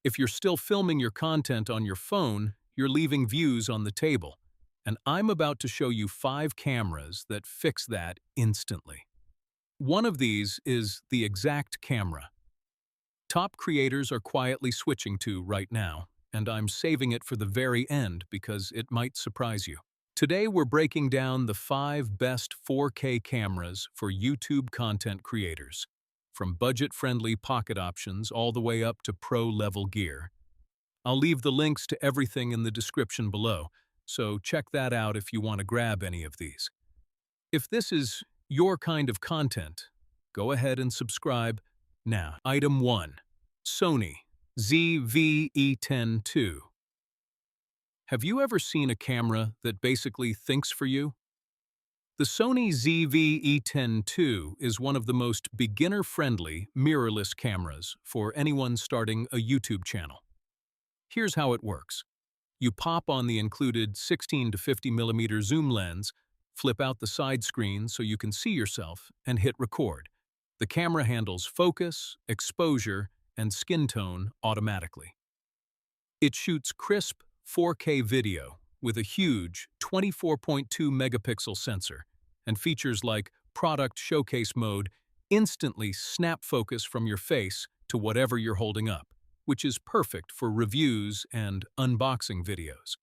If you're still filming your content on your phone, you're leaving views on the table. And I'm about to show you 5 cameras that fix that instantly. One of these is the exact camera. Top creators are quietly switching to right now, and I'm saving it for the very end because it might surprise you. Today we're breaking down the 5 best 4K cameras for YouTube content creators. From budget-friendly pocket options all the way up to pro-level gear. I'll leave the links to everything in the description below, so check that out if you want to grab any of these. If this is your kind of content, go ahead and subscribe now. Item 1. Sony ZV-E10 II. Have you ever seen a camera that basically thinks for you? The Sony ZV-E10 II is one of the most beginner-friendly, mirrorless cameras for anyone starting a YouTube channel. Here's how it works. You pop on the included 16 to 50mm zoom lens, flip out the side screen so you can see yourself, and hit record. The camera handles focus, exposure, and skin tone automatically. It shoots crisp 4K video with a huge 24.2 megapixel sensor and features like product showcase mode instantly snap focus from your face to whatever you're holding up, which is perfect for reviews and unboxing videos.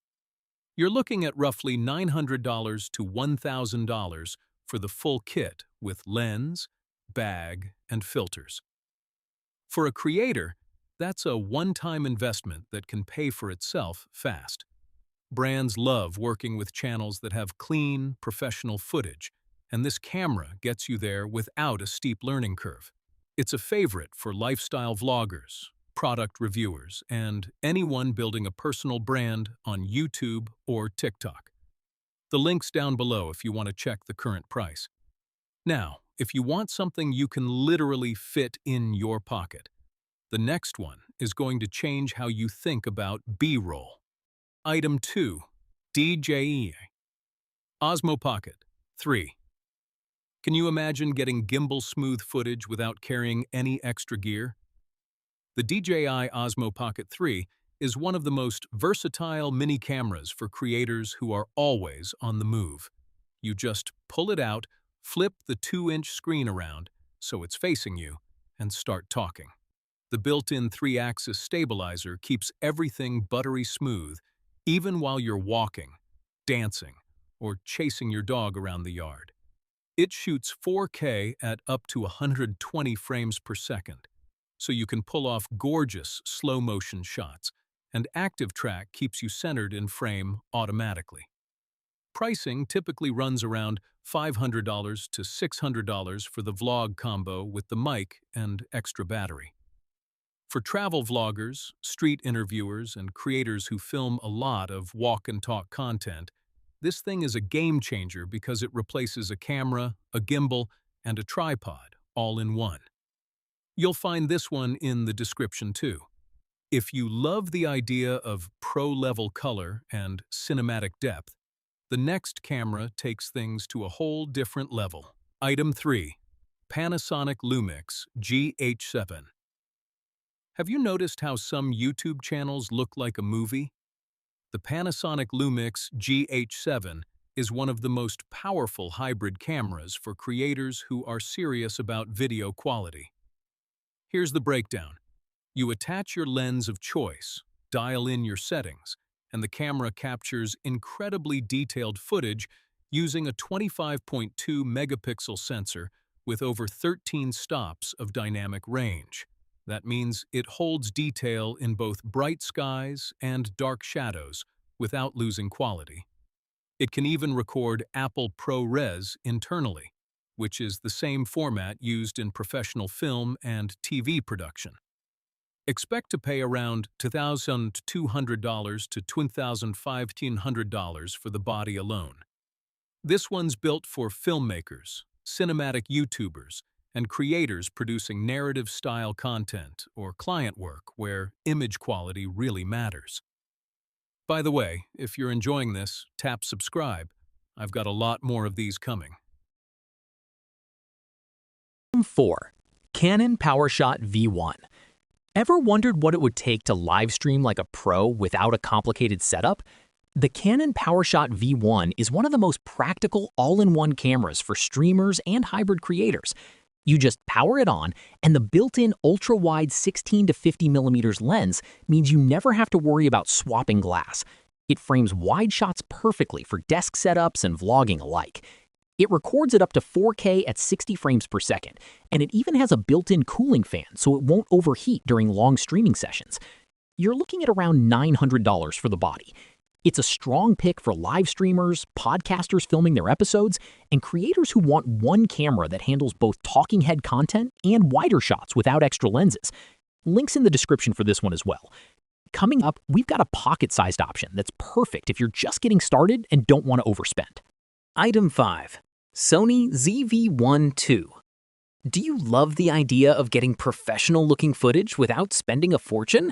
You're looking at roughly $900 to $1,000 for the full kit with lens, bag, and filters. For a creator, that's a one-time investment that can pay for itself fast. Brands love working with channels that have clean, professional footage, and this camera gets you there without a steep learning curve. It's a favorite for lifestyle vloggers, product reviewers, and anyone building a personal brand on YouTube or TikTok. The link's down below if you want to check the current price. Now, if you want something you can literally fit in your pocket, the next one is going to change how you think about B-roll. Item 2. DJI Osmo Pocket 3. Can you imagine getting gimbal-smooth footage without carrying any extra gear? The DJI Osmo Pocket 3 is one of the most versatile mini cameras for creators who are always on the move. You just pull it out, flip the 2-inch screen around so it's facing you, and start talking. The built-in 3-axis stabilizer keeps everything buttery smooth, even while you're walking, dancing, or chasing your dog around the yard. It shoots 4K at up to 120 frames per second, so you can pull off gorgeous slow-motion shots, and Active Track keeps you centered in frame automatically. Pricing typically runs around $500 to $600 for the vlog combo with the mic and extra battery. For travel vloggers, street interviewers, and creators who film a lot of walk-and-talk content, this thing is a game changer because it replaces a camera, a gimbal, and a tripod, all in one. You'll find this one in the description too. If you love the idea of pro-level color and cinematic depth, the next camera takes things to a whole different level. Item 3. Panasonic Lumix GH7. Have you noticed how some YouTube channels look like a movie? The Panasonic Lumix GH7 is one of the most powerful hybrid cameras for creators who are serious about video quality. Here's the breakdown. You attach your lens of choice, dial in your settings, and the camera captures incredibly detailed footage using a 25.2 megapixel sensor with over 13 stops of dynamic range. That means it holds detail in both bright skies and dark shadows without losing quality. It can even record Apple ProRes internally, which is the same format used in professional film and TV production. Expect to pay around $2,200 to $2,500 for the body alone. This one's built for filmmakers, cinematic YouTubers, and creators producing narrative-style content or client work where image quality really matters. By the way, if you're enjoying this, tap subscribe. I've got a lot more of these coming. 4. Canon PowerShot V1. Ever wondered what it would take to live stream like a pro without a complicated setup? The Canon PowerShot V1 is one of the most practical all-in-one cameras for streamers and hybrid creators. You just power it on, and the built-in ultra-wide 16 to 50 millimeters lens means you never have to worry about swapping glass. It frames wide shots perfectly for desk setups and vlogging alike. It records it up to 4K at 60 frames per second, and it even has a built-in cooling fan so it won't overheat during long streaming sessions. You're looking at around $900 for the body. It's a strong pick for live streamers, podcasters filming their episodes, and creators who want one camera that handles both talking head content and wider shots without extra lenses. Links in the description for this one as well. Coming up, we've got a pocket-sized option that's perfect if you're just getting started and don't want to overspend. Item 5. Sony ZV-1 II. Do you love the idea of getting professional-looking footage without spending a fortune?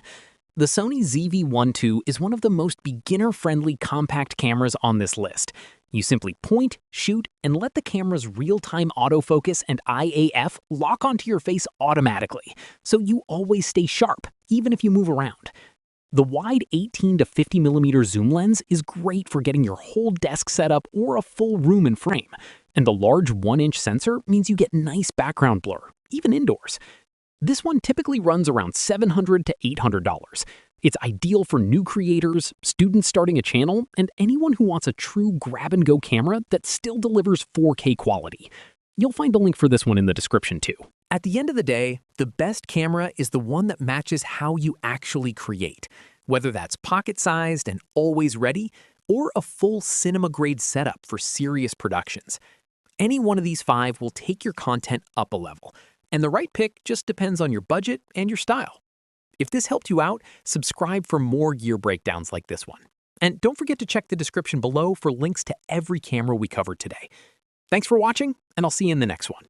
The Sony ZV-1 II is one of the most beginner-friendly compact cameras on this list. You simply point, shoot, and let the camera's real-time autofocus and IAF lock onto your face automatically, so you always stay sharp, even if you move around. The wide 18 to 50 millimeter zoom lens is great for getting your whole desk setup or a full room in frame, and the large 1-inch sensor means you get nice background blur, even indoors. This one typically runs around $700 to $800. It's ideal for new creators, students starting a channel, and anyone who wants a true grab-and-go camera that still delivers 4K quality. You'll find a link for this one in the description too. At the end of the day, the best camera is the one that matches how you actually create, whether that's pocket-sized and always ready, or a full cinema-grade setup for serious productions. Any one of these 5 will take your content up a level, and the right pick just depends on your budget and your style. If this helped you out, subscribe for more gear breakdowns like this one. And don't forget to check the description below for links to every camera we covered today. Thanks for watching, and I'll see you in the next one.